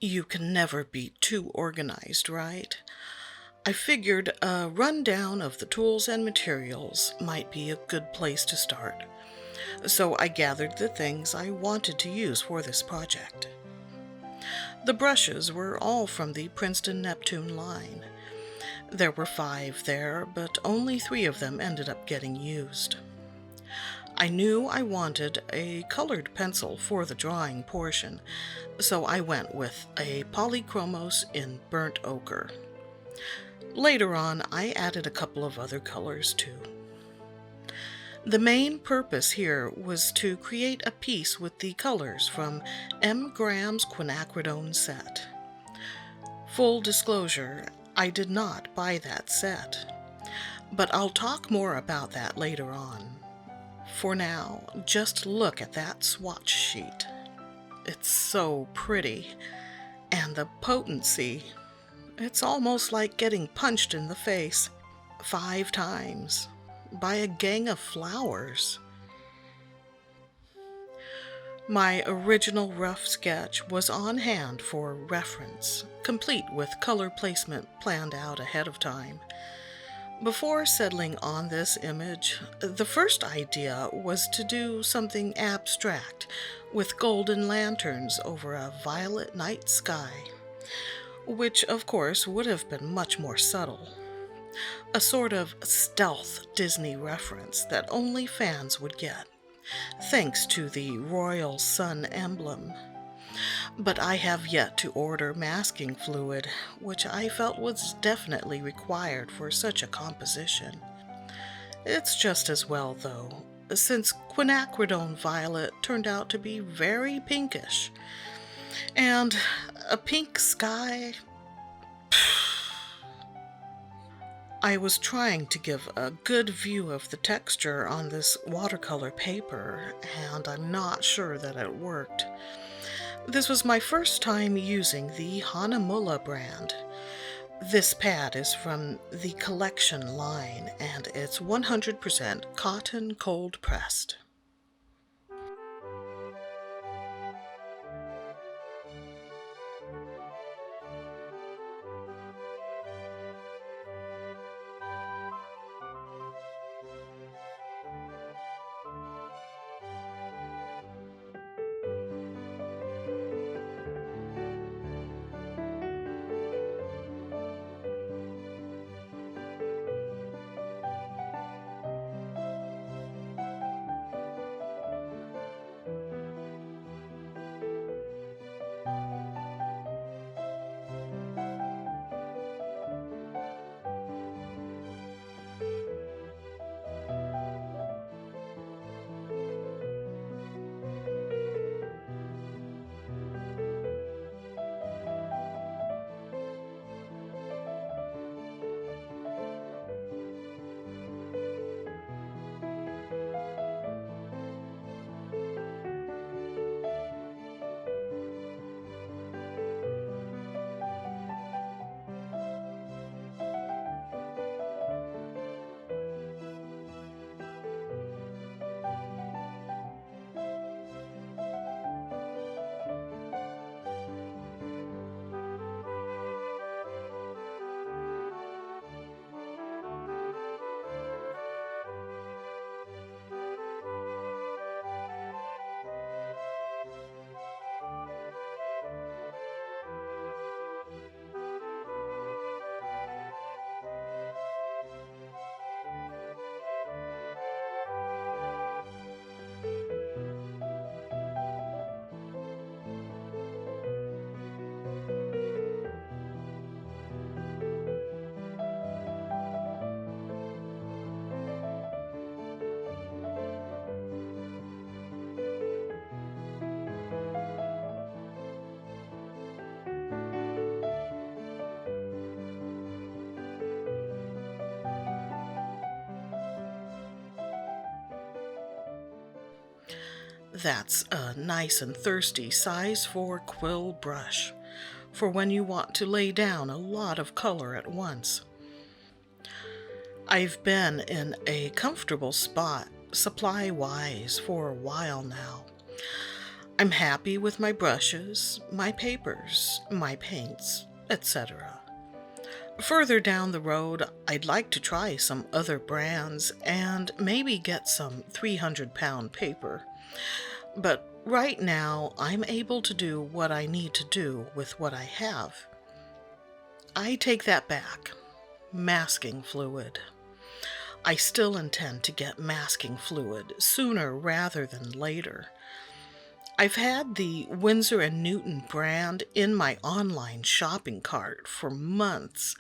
You can never be too organized, right? I figured a rundown of the tools and materials might be a good place to start. So I gathered the things I wanted to use for this project. The brushes were all from the Princeton Neptune line. There were 5 there, but only 3 of them ended up getting used. I knew I wanted a colored pencil for the drawing portion, so I went with a polychromos in burnt ochre. Later on, I added a couple of other colors too. The main purpose here was to create a piece with the colors from M. Graham's Quinacridone set. Full disclosure, I did not buy that set, but I'll talk more about that later on. For now, just look at that swatch sheet. It's so pretty, and the potency, it's almost like getting punched in the face 5 times by a gang of flowers. My original rough sketch was on hand for reference, complete with color placement planned out ahead of time. Before settling on this image, the first idea was to do something abstract with golden lanterns over a violet night sky, which of course would have been much more subtle. A sort of stealth Disney reference that only fans would get, thanks to the royal sun emblem. But I have yet to order masking fluid, which I felt was definitely required for such a composition. It's just as well, though, since quinacridone violet turned out to be very pinkish. And a pink sky... I was trying to give a good view of the texture on this watercolor paper, and I'm not sure that it worked. This was my first time using the Hanamulla brand. This pad is from the Collection line, and it's 100% cotton cold pressed. That's a nice and thirsty size 4 quill brush for when you want to lay down a lot of color at once. I've been in a comfortable spot supply-wise for a while now. I'm happy with my brushes, my papers, my paints, etc. Further down the road, I'd like to try some other brands and maybe get some 300-pound paper. But right now, I'm able to do what I need to do with what I have. I take that back. Masking fluid. I still intend to get masking fluid sooner rather than later. I've had the Winsor & Newton brand in my online shopping cart for months,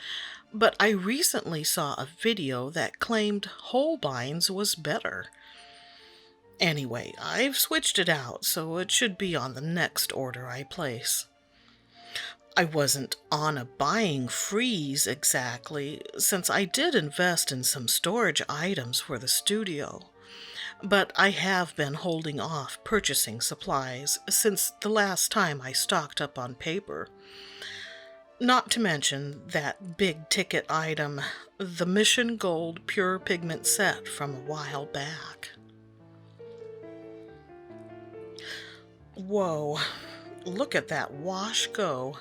but I recently saw a video that claimed Holbein's was better. Anyway, I've switched it out, so it should be on the next order I place. I wasn't on a buying freeze exactly, since I did invest in some storage items for the studio. But I have been holding off purchasing supplies since the last time I stocked up on paper. Not to mention that big-ticket item, the Mission Gold Pure Pigment set from a while back. Whoa, look at that wash go.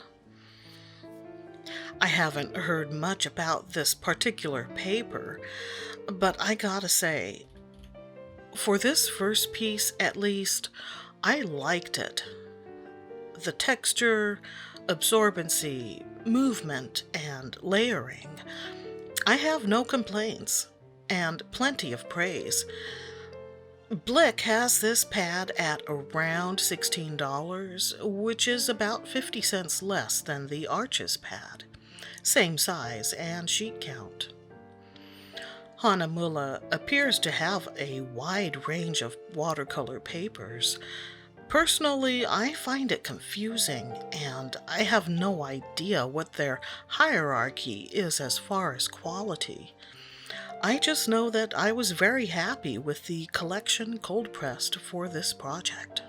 I haven't heard much about this particular paper, but I gotta say, for this first piece at least, I liked it. The texture, absorbency, movement, and layering. I have no complaints, and plenty of praise. Blick has this pad at around $16, which is about 50 cents less than the Arches pad. Same size and sheet count. Hanamulla appears to have a wide range of watercolor papers. Personally, I find it confusing, and I have no idea what their hierarchy is as far as quality. I just know that I was very happy with the collection cold-pressed for this project.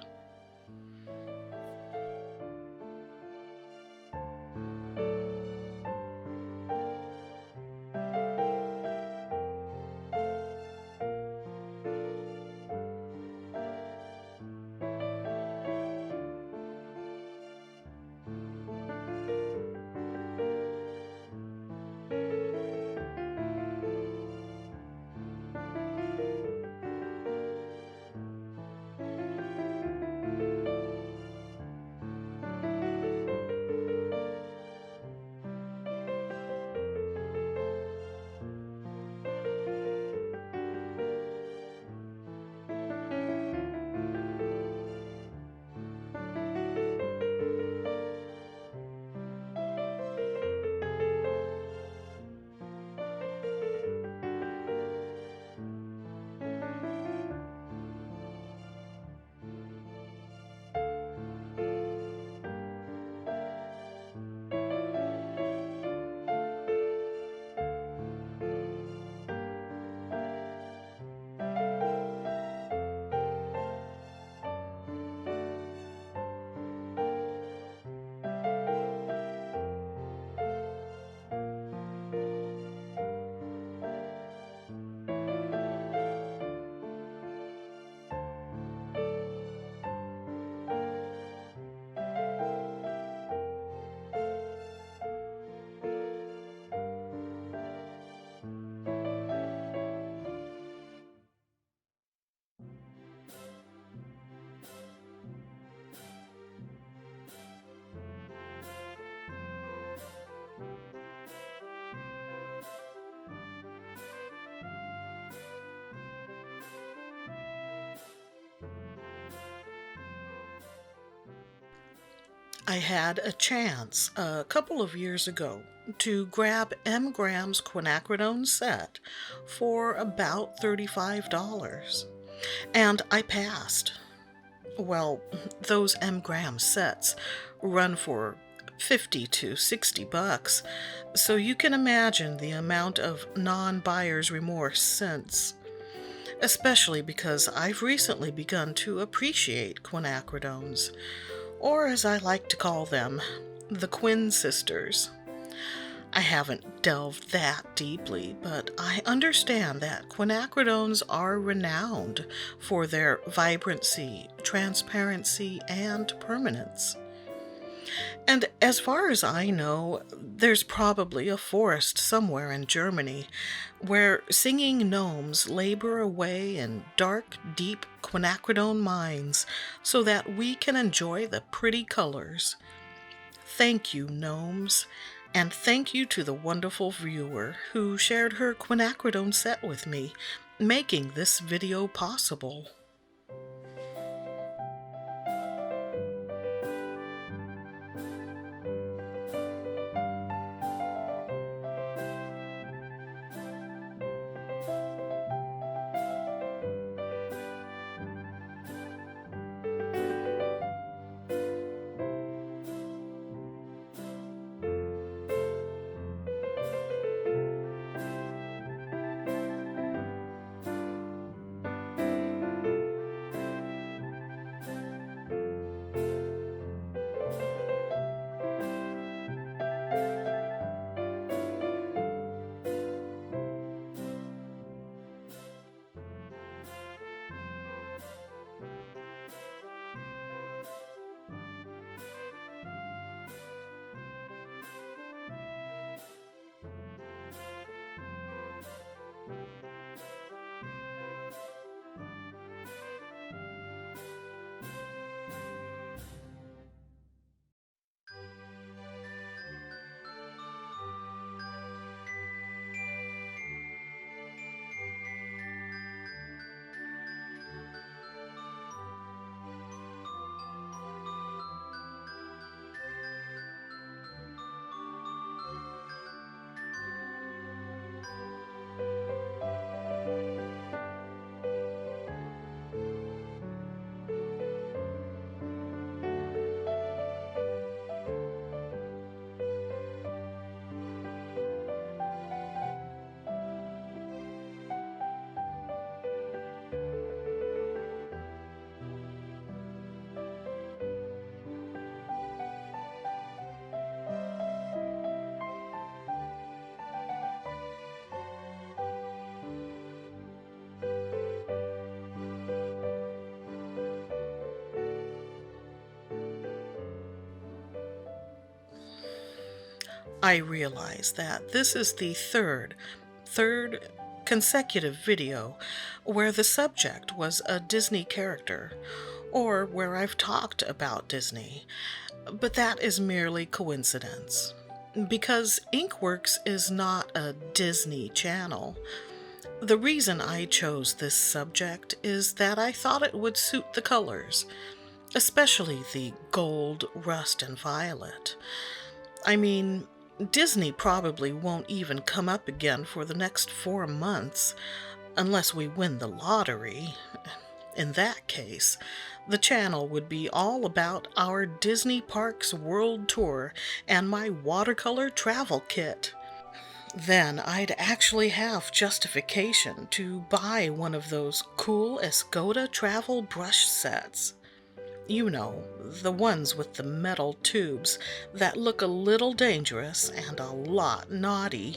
I had a chance a couple of years ago to grab M. Graham's Quinacridone set for about $35, and I passed. Well, those M. Graham sets run for 50 to 60 bucks, so you can imagine the amount of non-buyer's remorse since. Especially because I've recently begun to appreciate quinacridones, or as I like to call them, the Quins sisters. I haven't delved that deeply, but I understand that quinacridones are renowned for their vibrancy, transparency, and permanence. And as far as I know, there's probably a forest somewhere in Germany where singing gnomes labor away in dark, deep quinacridone mines so that we can enjoy the pretty colors. Thank you, gnomes, and thank you to the wonderful viewer who shared her quinacridone set with me, making this video possible. I realize that this is the third consecutive video where the subject was a Disney character, or where I've talked about Disney, but that is merely coincidence. Because Inkworks is not a Disney channel. The reason I chose this subject is that I thought it would suit the colors, especially the gold, rust, and violet. I mean, Disney probably won't even come up again for the next 4 months, unless we win the lottery. In that case, the channel would be all about our Disney Parks World Tour and my watercolor travel kit. Then I'd actually have justification to buy one of those cool Escoda travel brush sets. You know, the ones with the metal tubes that look a little dangerous and a lot naughty.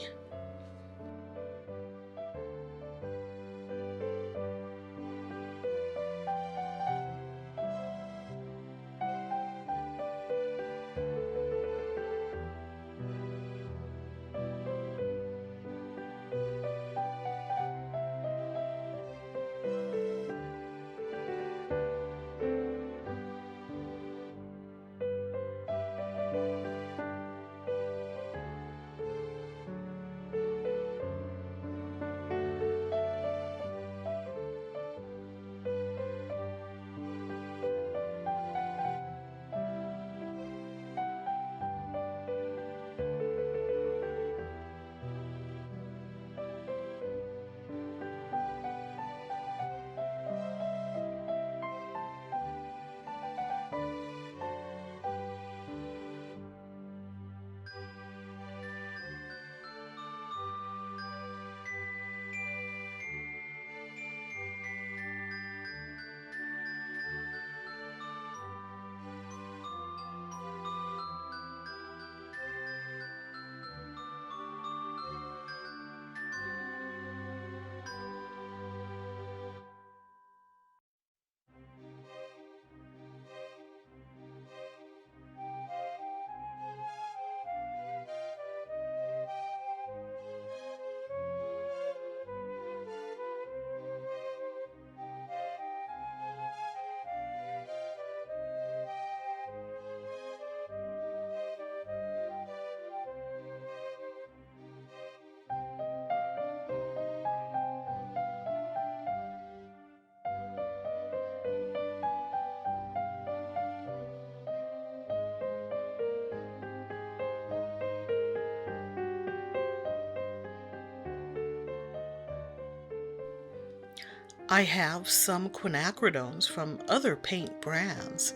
I have some quinacridones from other paint brands,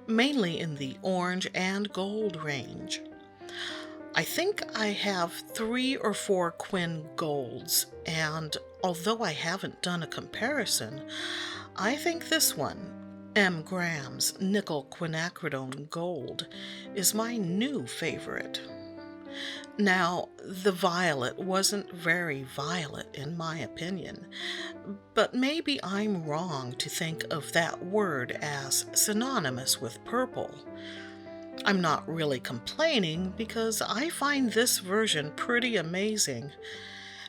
mainly in the orange and gold range. I think I have 3 or 4 Quin Golds, and although I haven't done a comparison, I think this one, M. Graham's Nickel Quinacridone Gold, is my new favorite. Now, the violet wasn't very violet in my opinion, but maybe I'm wrong to think of that word as synonymous with purple. I'm not really complaining because I find this version pretty amazing.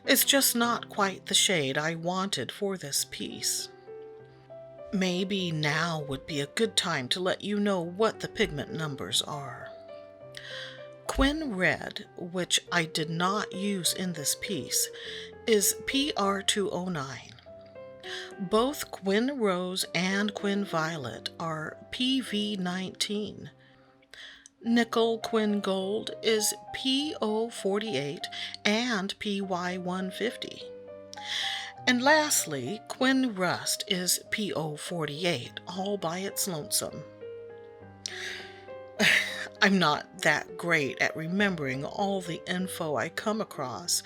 It's just not quite the shade I wanted for this piece. Maybe now would be a good time to let you know what the pigment numbers are. Quin Red, which I did not use in this piece, is PR209. Both Quin Rose and Quin Violet are PV19. Nickel Quin Gold is PO48 and PY150. And lastly, Quin Rust is PO48, all by its lonesome. I'm not that great at remembering all the info I come across,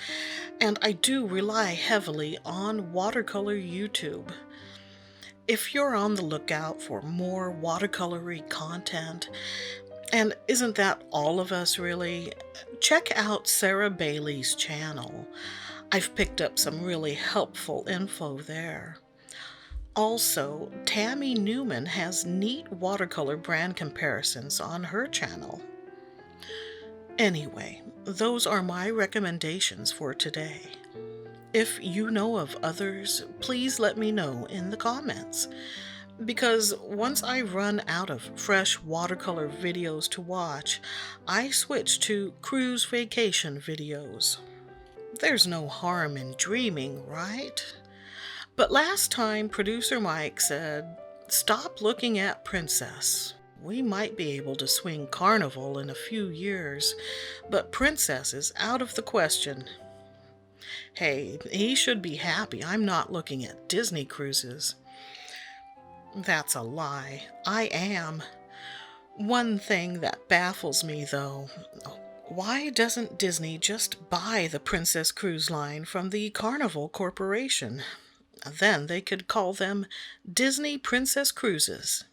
and I do rely heavily on Watercolor YouTube. If you're on the lookout for more watercolory content, and isn't that all of us really, check out Sarah Bailey's channel. I've picked up some really helpful info there. Also, Tammy Newman has neat watercolor brand comparisons on her channel. Anyway, those are my recommendations for today. If you know of others, please let me know in the comments, because once I run out of fresh watercolor videos to watch, I switch to cruise vacation videos. There's no harm in dreaming, right? But last time, producer Mike said, stop looking at Princess. We might be able to swing Carnival in a few years, but Princess is out of the question. Hey, he should be happy I'm not looking at Disney cruises. That's a lie. I am. One thing that baffles me, though, why doesn't Disney just buy the Princess Cruise Line from the Carnival Corporation? Then they could call them Disney Princess Cruises.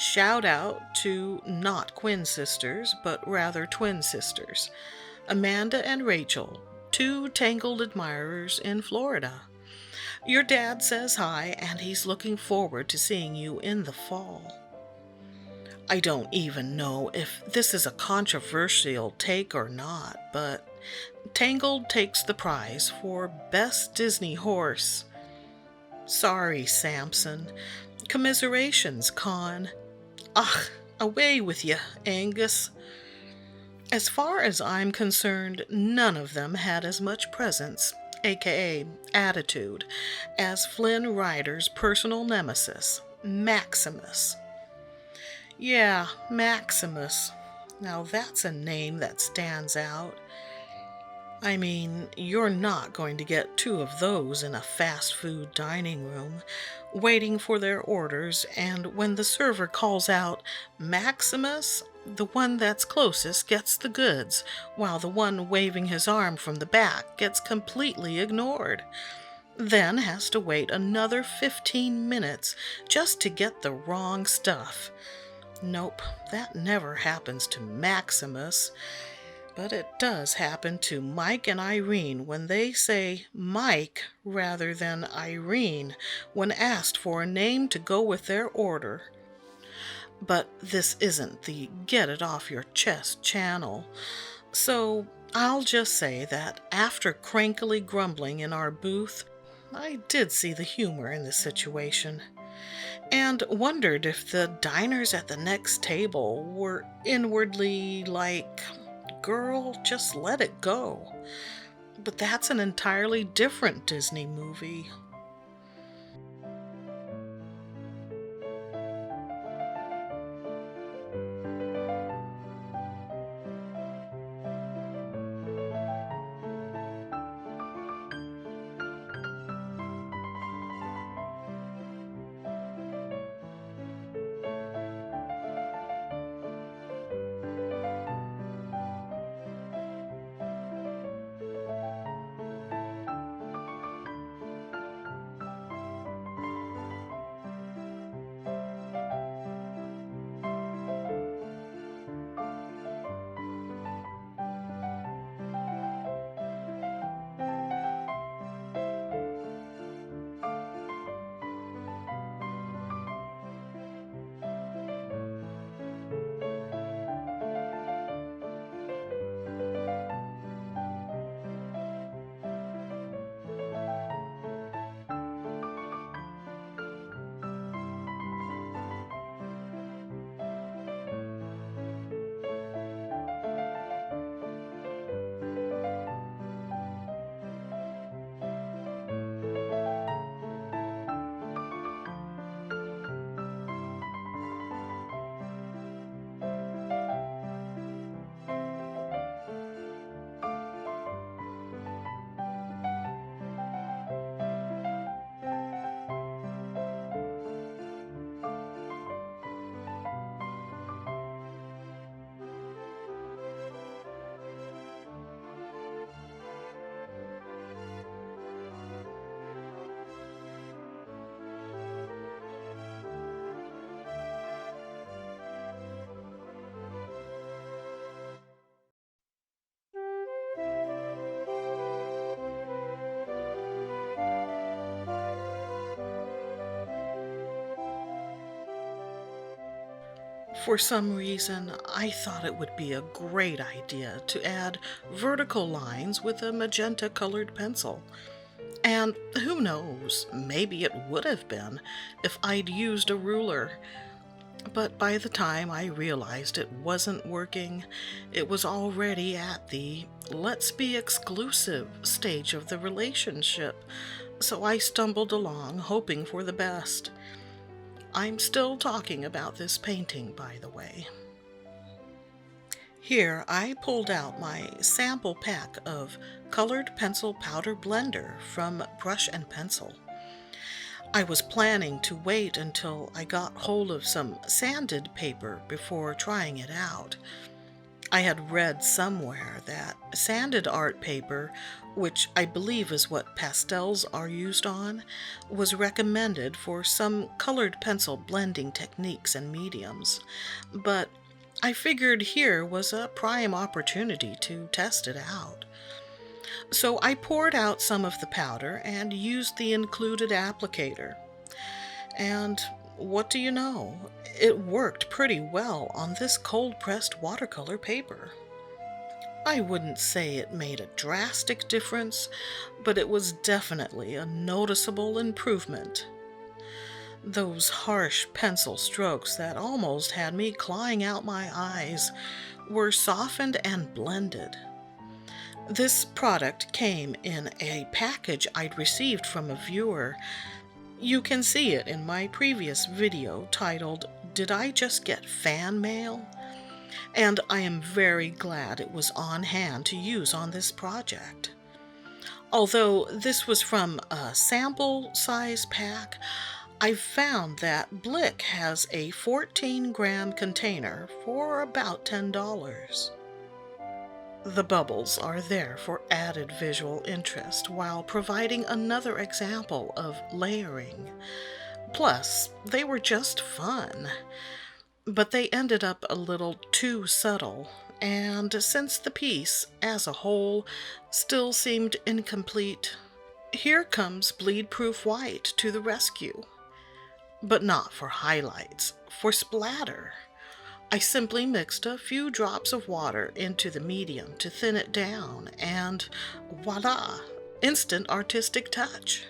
Shout out to not Quinn sisters, but rather twin sisters, Amanda and Rachel, 2 Tangled admirers in Florida. Your dad says hi, and he's looking forward to seeing you in the fall. I don't even know if this is a controversial take or not, but Tangled takes the prize for Best Disney Horse. Sorry, Samson. Commiserations, Con. Ugh, away with you, Angus. As far as I'm concerned, none of them had as much presence, aka attitude, as Flynn Rider's personal nemesis, Maximus. Yeah, Maximus. Now that's a name that stands out. I mean, you're not going to get two of those in a fast food dining room, waiting for their orders, and when the server calls out, Maximus, the one that's closest gets the goods, while the one waving his arm from the back gets completely ignored. Then has to wait another 15 minutes just to get the wrong stuff. Nope, that never happens to Maximus. But it does happen to Mike and Irene when they say Mike rather than Irene when asked for a name to go with their order. But this isn't the Get It Off Your Chest channel, so I'll just say that after crankily grumbling in our booth, I did see the humor in the situation, and wondered if the diners at the next table were inwardly like, girl, just let it go. But that's an entirely different Disney movie. For some reason, I thought it would be a great idea to add vertical lines with a magenta colored pencil. And who knows, maybe it would have been if I'd used a ruler. But by the time I realized it wasn't working, it was already at the let's be exclusive stage of the relationship, so I stumbled along hoping for the best. I'm still talking about this painting, by the way. Here I pulled out my sample pack of colored pencil powder blender from Brush and Pencil. I was planning to wait until I got hold of some sanded paper before trying it out. I had read somewhere that sanded art paper, which I believe is what pastels are used on, was recommended for some colored pencil blending techniques and mediums, but I figured here was a prime opportunity to test it out. So I poured out some of the powder and used the included applicator. And what do you know? It worked pretty well on this cold-pressed watercolor paper. I wouldn't say it made a drastic difference, but it was definitely a noticeable improvement. Those harsh pencil strokes that almost had me clawing out my eyes were softened and blended. This product came in a package I'd received from a viewer. You can see it in my previous video titled, "Did I Just Get Fan Mail?" And I am very glad it was on hand to use on this project. Although this was from a sample size pack, I found that Blick has a 14-gram container for about $10. The bubbles are there for added visual interest while providing another example of layering. Plus, they were just fun. But they ended up a little too subtle, and since the piece, as a whole, still seemed incomplete, here comes Bleed Proof White to the rescue. But not for highlights, for splatter. I simply mixed a few drops of water into the medium to thin it down, and voila, instant artistic touch.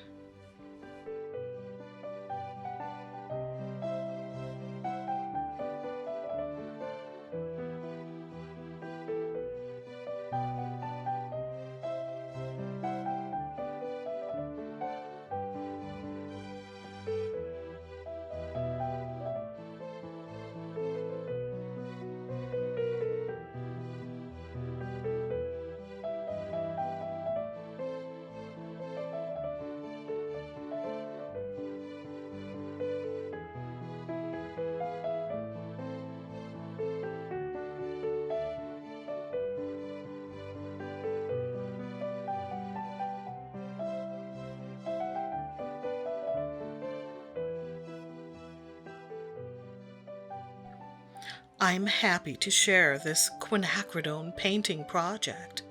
I'm happy to share this Quinacridone painting project.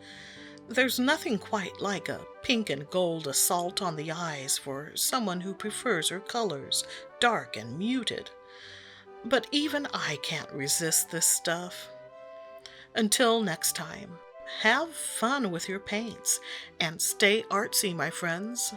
There's nothing quite like a pink and gold assault on the eyes for someone who prefers her colors dark and muted. But even I can't resist this stuff. Until next time, have fun with your paints and stay artsy, my friends.